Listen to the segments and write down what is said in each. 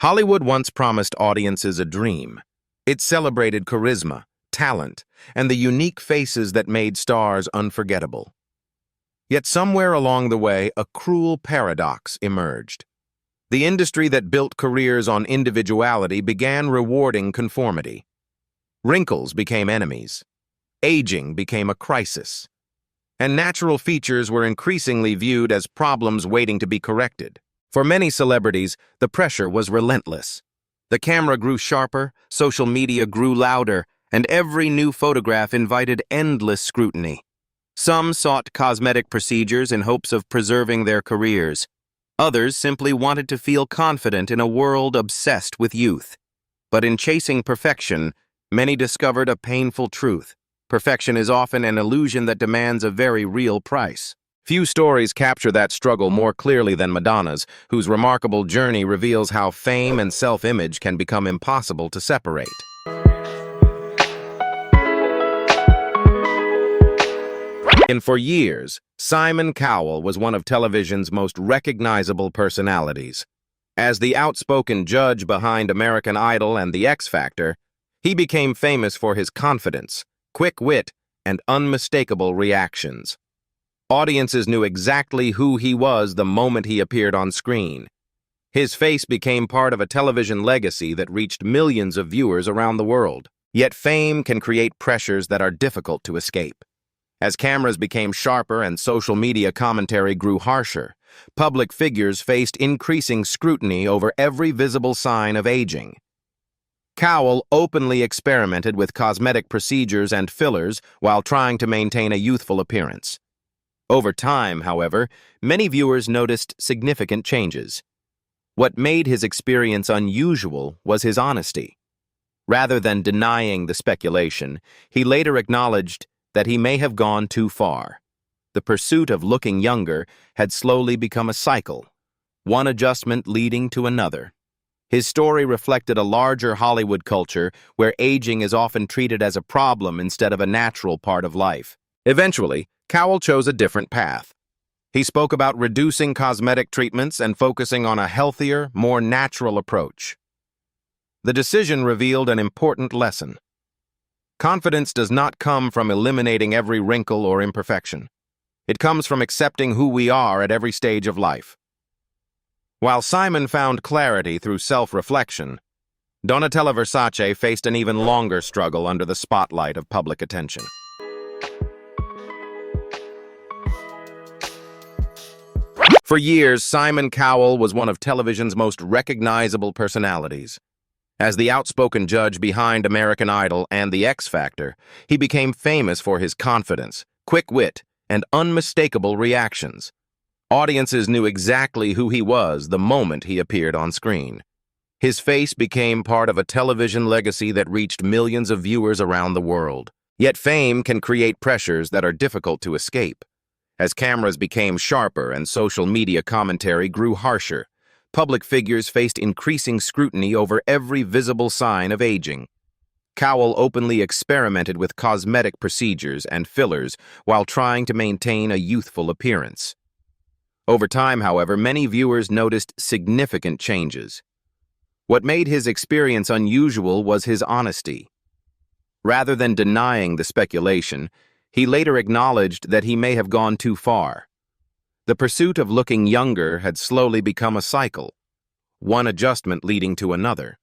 Hollywood once promised audiences a dream. It celebrated charisma, talent, and the unique faces that made stars unforgettable. Yet somewhere along the way, a cruel paradox emerged. The industry that built careers on individuality began rewarding conformity. Wrinkles became enemies. Aging became a crisis. And natural features were increasingly viewed as problems waiting to be corrected. For many celebrities, the pressure was relentless. The camera grew sharper, social media grew louder, and every new photograph invited endless scrutiny. Some sought cosmetic procedures in hopes of preserving their careers. Others simply wanted to feel confident in a world obsessed with youth. But in chasing perfection, many discovered a painful truth. Perfection is often an illusion that demands a very real price. Few stories capture that struggle more clearly than Madonna's, whose remarkable journey reveals how fame and self-image can become impossible to separate. And for years, Simon Cowell was one of television's most recognizable personalities. As the outspoken judge behind American Idol and The X Factor, he became famous for his confidence, quick wit, and unmistakable reactions. Audiences knew exactly who he was the moment he appeared on screen. His face became part of a television legacy that reached millions of viewers around the world. Yet fame can create pressures that are difficult to escape. As cameras became sharper and social media commentary grew harsher, public figures faced increasing scrutiny over every visible sign of aging. Cowell openly experimented with cosmetic procedures and fillers while trying to maintain a youthful appearance. Over time, however, many viewers noticed significant changes. What made his experience unusual was his honesty. Rather than denying the speculation, he later acknowledged that he may have gone too far. The pursuit of looking younger had slowly become a cycle, one adjustment leading to another. His story reflected a larger Hollywood culture where aging is often treated as a problem instead of a natural part of life. Eventually, Cowell chose a different path. He spoke about reducing cosmetic treatments and focusing on a healthier, more natural approach. The decision revealed an important lesson. Confidence does not come from eliminating every wrinkle or imperfection. It comes from accepting who we are at every stage of life. While Simon found clarity through self-reflection, Donatella Versace faced an even longer struggle under the spotlight of public attention. For years, Simon Cowell was one of television's most recognizable personalities. As the outspoken judge behind American Idol and The X Factor, he became famous for his confidence, quick wit, and unmistakable reactions. Audiences knew exactly who he was the moment he appeared on screen. His face became part of a television legacy that reached millions of viewers around the world. Yet fame can create pressures that are difficult to escape. As cameras became sharper and social media commentary grew harsher, public figures faced increasing scrutiny over every visible sign of aging. Cowell openly experimented with cosmetic procedures and fillers while trying to maintain a youthful appearance. Over time, however, many viewers noticed significant changes. What made his experience unusual was his honesty. Rather than denying the speculation, he later acknowledged that he may have gone too far. The pursuit of looking younger had slowly become a cycle, one adjustment leading to another.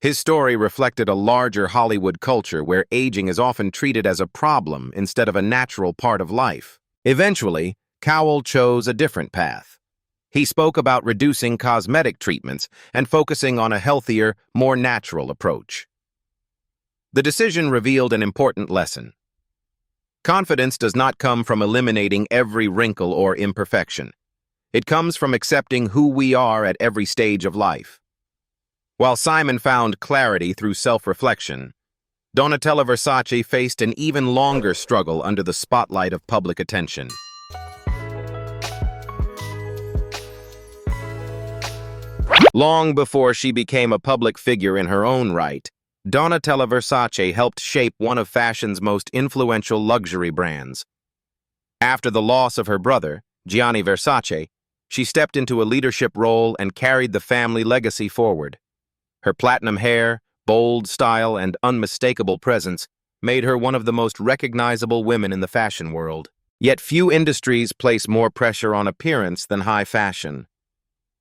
His story reflected a larger Hollywood culture where aging is often treated as a problem instead of a natural part of life. Eventually, Cowell chose a different path. He spoke about reducing cosmetic treatments and focusing on a healthier, more natural approach. The decision revealed an important lesson. Confidence does not come from eliminating every wrinkle or imperfection. It comes from accepting who we are at every stage of life. While Simon found clarity through self-reflection, Donatella Versace faced an even longer struggle under the spotlight of public attention. Long before she became a public figure in her own right, Donatella Versace helped shape one of fashion's most influential luxury brands. After the loss of her brother, Gianni Versace, She stepped into a leadership role and carried the family legacy forward. Her platinum hair, bold style, and unmistakable presence made her one of the most recognizable women in the fashion world. Yet few industries place more pressure on appearance than high fashion.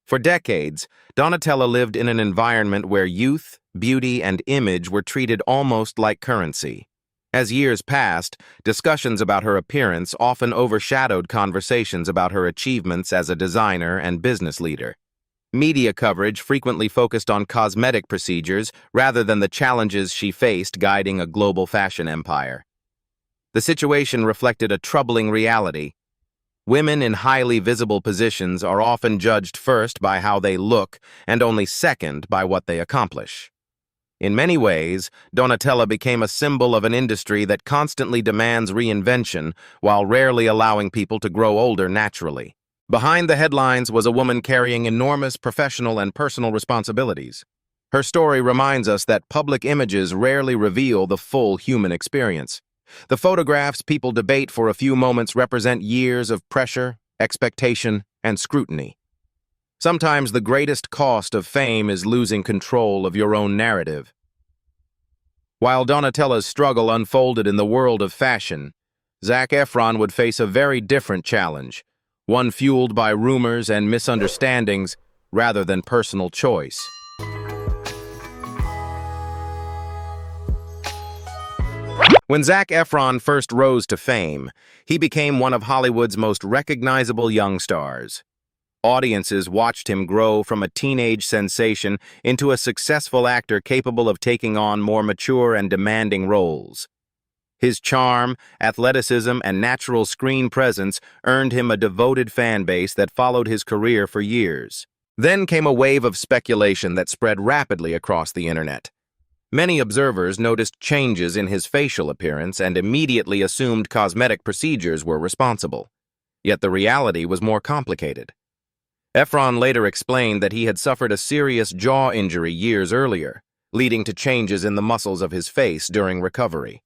For decades, Donatella lived in an environment where youth, beauty, and image were treated almost like currency. As years passed, discussions about her appearance often overshadowed conversations about her achievements as a designer and business leader. Media coverage frequently focused on cosmetic procedures rather than the challenges she faced guiding a global fashion empire. The situation reflected a troubling reality. Women in highly visible positions are often judged first by how they look and only second by what they accomplish. In many ways, Donatella became a symbol of an industry that constantly demands reinvention while rarely allowing people to grow older naturally. Behind the headlines was a woman carrying enormous professional and personal responsibilities. Her story reminds us that public images rarely reveal the full human experience. The photographs people debate for a few moments represent years of pressure, expectation, and scrutiny. Sometimes the greatest cost of fame is losing control of your own narrative. While Donatella's struggle unfolded in the world of fashion, Zac Efron would face a very different challenge, one fueled by rumors and misunderstandings rather than personal choice. When Zac Efron first rose to fame, he became one of Hollywood's most recognizable young stars. Audiences watched him grow from a teenage sensation into a successful actor capable of taking on more mature and demanding roles. His charm, athleticism, and natural screen presence earned him a devoted fan base that followed his career for years. Then came a wave of speculation that spread rapidly across the internet. Many observers noticed changes in his facial appearance and immediately assumed cosmetic procedures were responsible. Yet the reality was more complicated. Efron later explained that he had suffered a serious jaw injury years earlier, leading to changes in the muscles of his face during recovery.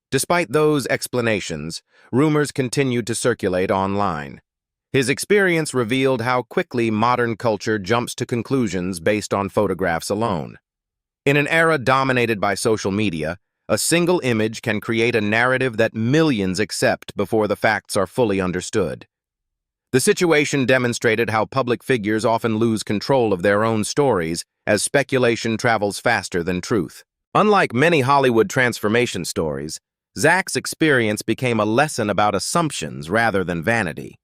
Despite those explanations, rumors continued to circulate online. His experience revealed how quickly modern culture jumps to conclusions based on photographs alone. In an era dominated by social media, a single image can create a narrative that millions accept before the facts are fully understood. The situation demonstrated how public figures often lose control of their own stories as speculation travels faster than truth. Unlike many Hollywood transformation stories, Zac's experience became a lesson about assumptions rather than vanity.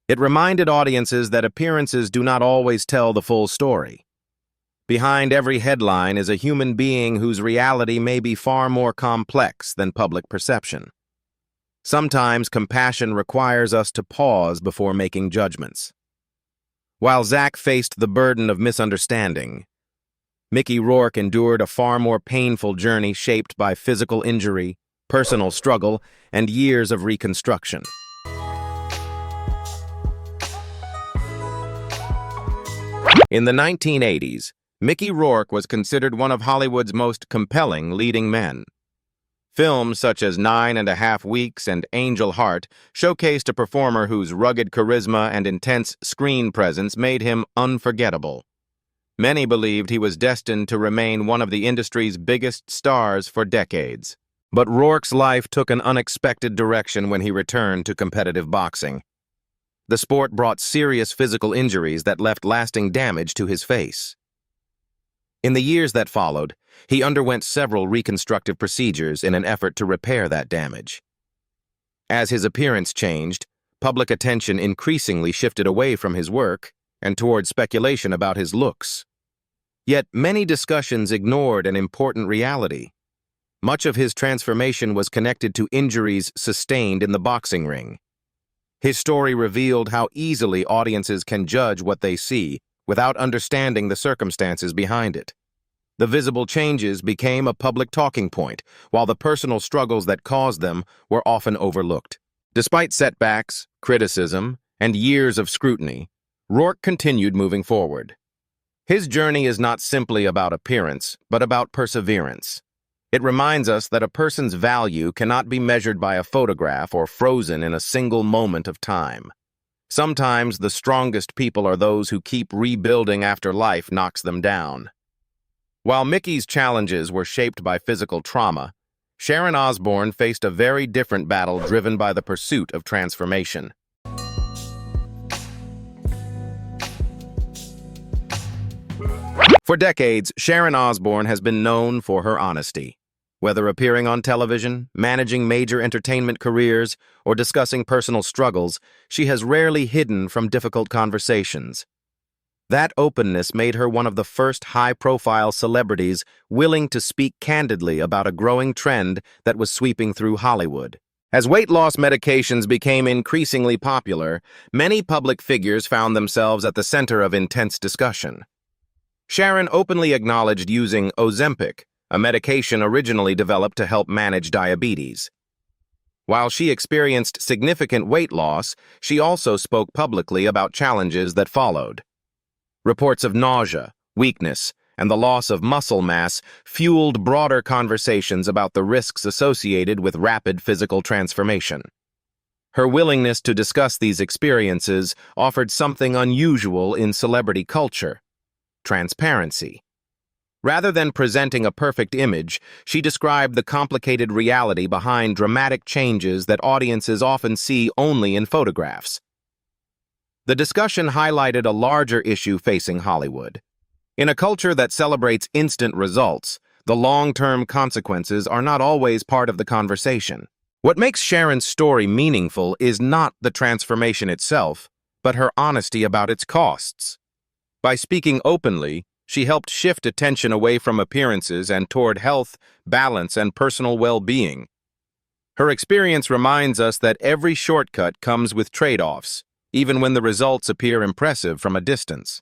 It reminded audiences that appearances do not always tell the full story. Behind every headline is a human being whose reality may be far more complex than public perception. Sometimes compassion requires us to pause before making judgments. While Zac faced the burden of misunderstanding, Mickey Rourke endured a far more painful journey shaped by physical injury, personal struggle, and years of reconstruction. In the 1980s, Mickey Rourke was considered one of Hollywood's most compelling leading men. Films such as 9½ Weeks and Angel Heart showcased a performer whose rugged charisma and intense screen presence made him unforgettable. Many believed he was destined to remain one of the industry's biggest stars for decades. But Rourke's life took an unexpected direction when he returned to competitive boxing. The sport brought serious physical injuries that left lasting damage to his face. In the years that followed, he underwent several reconstructive procedures in an effort to repair that damage. As his appearance changed, public attention increasingly shifted away from his work and toward speculation about his looks. Yet many discussions ignored an important reality. Much of his transformation was connected to injuries sustained in the boxing ring. His story revealed how easily audiences can judge what they see without understanding the circumstances behind it. The visible changes became a public talking point, while the personal struggles that caused them were often overlooked. Despite setbacks, criticism, and years of scrutiny, Rourke continued moving forward. His journey is not simply about appearance, but about perseverance. It reminds us that a person's value cannot be measured by a photograph or frozen in a single moment of time. Sometimes the strongest people are those who keep rebuilding after life knocks them down. While Mickey's challenges were shaped by physical trauma, Sharon Osbourne faced a very different battle driven by the pursuit of transformation. For decades, Sharon Osbourne has been known for her honesty. Whether appearing on television, managing major entertainment careers, or discussing personal struggles, she has rarely hidden from difficult conversations. That openness made her one of the first high-profile celebrities willing to speak candidly about a growing trend that was sweeping through Hollywood. As weight loss medications became increasingly popular, many public figures found themselves at the center of intense discussion. Sharon openly acknowledged using Ozempic, a medication originally developed to help manage diabetes. While she experienced significant weight loss, she also spoke publicly about challenges that followed. Reports of nausea, weakness, and the loss of muscle mass fueled broader conversations about the risks associated with rapid physical transformation. Her willingness to discuss these experiences offered something unusual in celebrity culture: transparency. Rather than presenting a perfect image, she described the complicated reality behind dramatic changes that audiences often see only in photographs. The discussion highlighted a larger issue facing Hollywood. In a culture that celebrates instant results, the long-term consequences are not always part of the conversation. What makes Sharon's story meaningful is not the transformation itself, but her honesty about its costs. By speaking openly, she helped shift attention away from appearances and toward health, balance, and personal well-being. Her experience reminds us that every shortcut comes with trade-offs, even when the results appear impressive from a distance.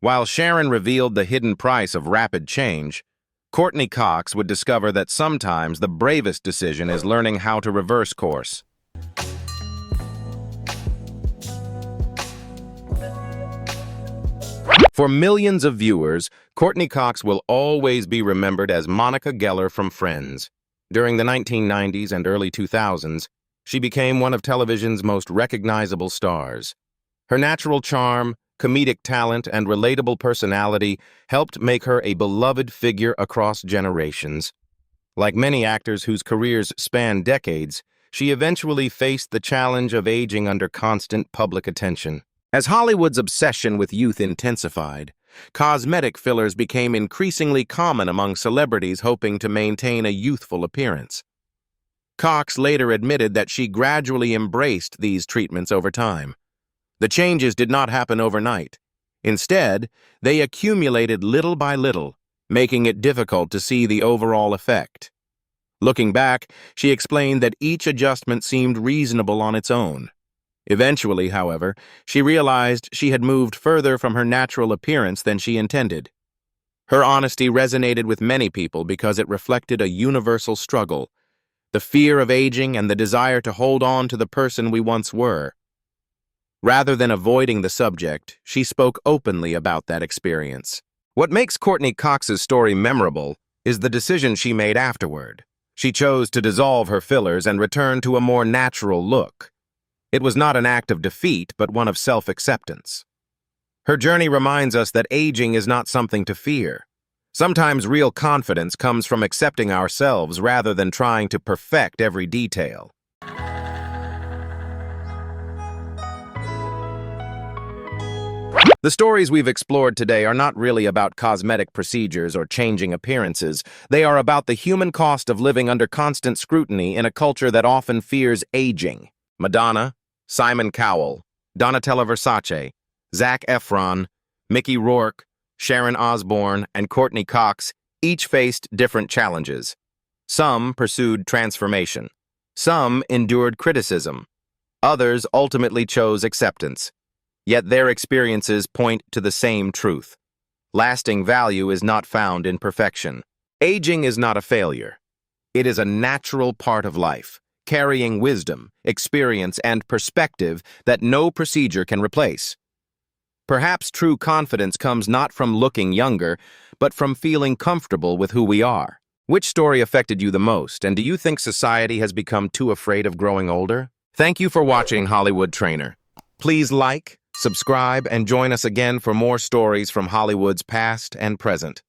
While Sharon revealed the hidden price of rapid change, Courtney Cox would discover that sometimes the bravest decision is learning how to reverse course. For millions of viewers, Courtney Cox will always be remembered as Monica Geller from Friends. During the 1990s and early 2000s, she became one of television's most recognizable stars. Her natural charm, comedic talent, and relatable personality helped make her a beloved figure across generations. Like many actors whose careers span decades, she eventually faced the challenge of aging under constant public attention. As Hollywood's obsession with youth intensified, cosmetic fillers became increasingly common among celebrities hoping to maintain a youthful appearance. Cox later admitted that she gradually embraced these treatments over time. The changes did not happen overnight. Instead, they accumulated little by little, making it difficult to see the overall effect. Looking back, she explained that each adjustment seemed reasonable on its own. Eventually, however, she realized she had moved further from her natural appearance than she intended. Her honesty resonated with many people because it reflected a universal struggle: the fear of aging and the desire to hold on to the person we once were. Rather than avoiding the subject, she spoke openly about that experience. What makes Courtney Cox's story memorable is the decision she made afterward. She chose to dissolve her fillers and return to a more natural look. It was not an act of defeat, but one of self-acceptance. Her journey reminds us that aging is not something to fear. Sometimes real confidence comes from accepting ourselves rather than trying to perfect every detail. The stories we've explored today are not really about cosmetic procedures or changing appearances. They are about the human cost of living under constant scrutiny in a culture that often fears aging. Madonna, Simon Cowell, Donatella Versace, Zac Efron, Mickey Rourke, Sharon Osbourne, and Courtney Cox each faced different challenges. Some pursued transformation. Some endured criticism. Others ultimately chose acceptance. Yet their experiences point to the same truth: lasting value is not found in perfection. Aging is not a failure. It is a natural part of life, carrying wisdom, experience, and perspective that no procedure can replace. Perhaps true confidence comes not from looking younger, but from feeling comfortable with who we are. Which story affected you the most, and do you think society has become too afraid of growing older? Thank you for watching Hollywood Trainer. Please like, subscribe, and join us again for more stories from Hollywood's past and present.